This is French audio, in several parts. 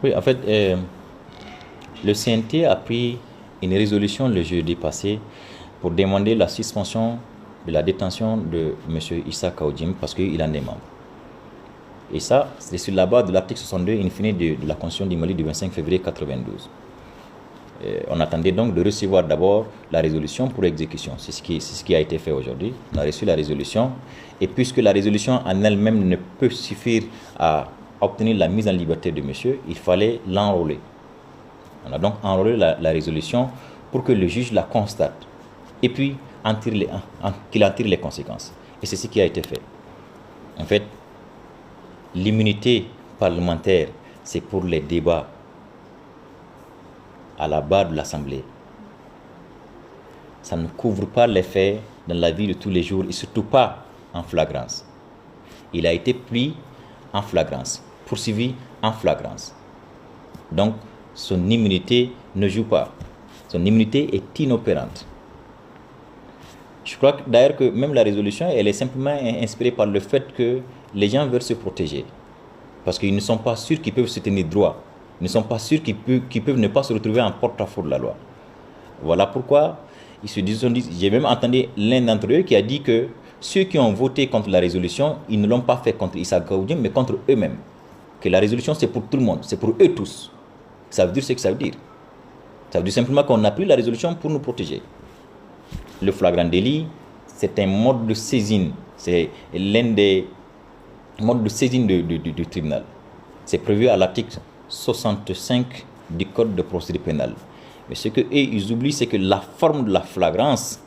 Oui, en fait, le CNT a pris une résolution le jeudi passé pour demander la suspension de la détention de M. Issa Kaoudim parce qu'il en est membre. Et ça, c'est sur la base de l'article 62 in fine de la Constitution du Mali du 25 février 1992. On attendait donc de recevoir d'abord la résolution pour exécution. C'est ce qui a été fait aujourd'hui. On a reçu la résolution. Et puisque la résolution en elle-même ne peut suffire à obtenir la mise en liberté de monsieur, il fallait l'enrôler. On a donc enrôlé la résolution pour que le juge la constate. Et puis, qu'il en tire les conséquences. Et c'est ce qui a été fait. En fait, l'immunité parlementaire, c'est pour les débats à la barre de l'Assemblée. Ça ne couvre pas les faits dans la vie de tous les jours et surtout pas en flagrance. Il a été pris en flagrance, poursuivi en flagrance. Donc, son immunité ne joue pas. Son immunité est inopérante. Je crois d'ailleurs que même la résolution, elle est simplement inspirée par le fait que les gens veulent se protéger. Parce qu'ils ne sont pas sûrs qu'ils peuvent se tenir droit. Ils ne sont pas sûrs qu'ils peuvent ne pas se retrouver en porte-à-faux de la loi. Voilà pourquoi ils se disent, j'ai même entendu l'un d'entre eux qui a dit que ceux qui ont voté contre la résolution, ils ne l'ont pas fait contre Issa Kaoudim, mais contre eux-mêmes. Que la résolution, c'est pour tout le monde, c'est pour eux tous. Ça veut dire ce que ça veut dire. Ça veut dire simplement qu'on a pris la résolution pour nous protéger. Le flagrant délit, c'est un mode de saisine. C'est l'un des modes de saisine du tribunal. C'est prévu à l'article 65 du Code de procédure pénale. Mais ce qu'ils oublient, c'est que la forme de la flagrance,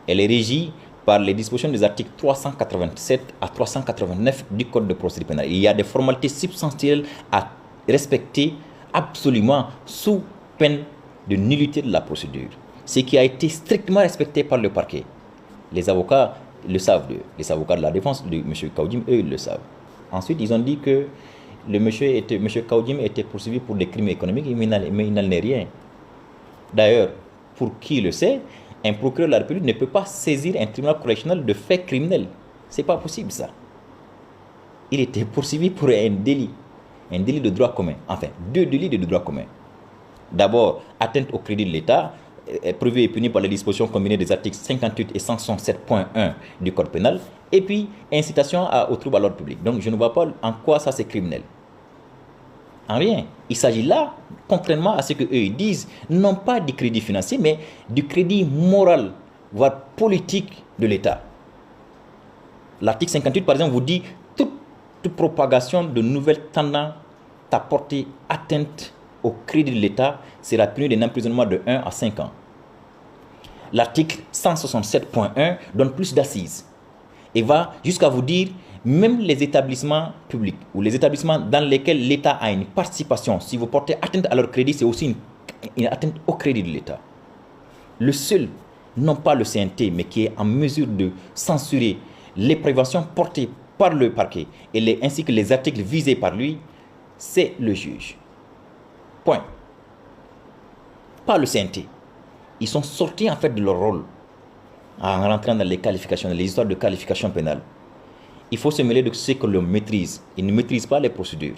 elle est régie par les dispositions des articles 387 à 389 du Code de procédure pénale. Il y a des formalités substantielles à respecter absolument sous peine de nullité de la procédure. Ce qui a été strictement respecté par le parquet. Les avocats le savent, les avocats de la défense de M. Kaoudim, eux, ils le savent. Ensuite, ils ont dit que M. Kaoudim était poursuivi pour des crimes économiques, mais il n'en est rien. D'ailleurs, pour qui le sait, un procureur de la République ne peut pas saisir un tribunal correctionnel de faits criminels. Ce n'est pas possible, ça. Il était poursuivi pour un délit de droit commun. Enfin, deux délits de droit commun. D'abord, atteinte au crédit de l'État, prévu et puni par les dispositions combinées des articles 58 et 167.1 du Code pénal, et puis incitation au trouble à l'ordre public. Donc je ne vois pas en quoi ça c'est criminel. En rien. Il s'agit là, contrairement à ce qu'eux ils disent, non pas du crédit financier, mais du crédit moral, voire politique de l'État. L'article 58, par exemple, vous dit toute propagation de nouvelles tendances à porter atteinte au crédit de l'État sera puni d'un emprisonnement de 1 à 5 ans. L'article 167.1 donne plus d'assises et va jusqu'à vous dire même les établissements publics ou les établissements dans lesquels l'État a une participation, si vous portez atteinte à leur crédit, c'est aussi une atteinte au crédit de l'État. Le seul, non pas le CNT, mais qui est en mesure de censurer les préventions portées par le parquet ainsi que les articles visés par lui, c'est le juge. Point. Pas le CNT. Ils sont sortis en fait de leur rôle en rentrant dans les qualifications, dans les histoires de qualification pénale. Il faut se mêler de ce que l'on maîtrise. Ils ne maîtrisent pas les procédures.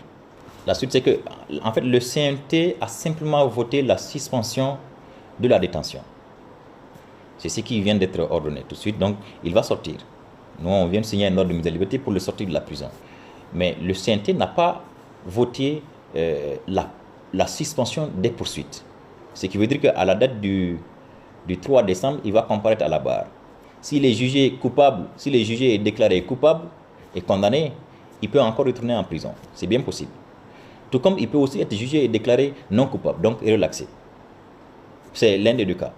La suite, c'est que en fait, le CNT a simplement voté la suspension de la détention. C'est ce qui vient d'être ordonné tout de suite. Donc, il va sortir. Nous, on vient de signer un ordre de mise en liberté pour le sortir de la prison. Mais le CNT n'a pas voté la suspension des poursuites. Ce qui veut dire qu'à la date du 3 décembre, il va comparaître à la barre. S'il est jugé coupable, s'il est jugé et déclaré coupable et condamné, il peut encore retourner en prison. C'est bien possible. Tout comme il peut aussi être jugé et déclaré non coupable, donc relaxé. C'est l'un des deux cas.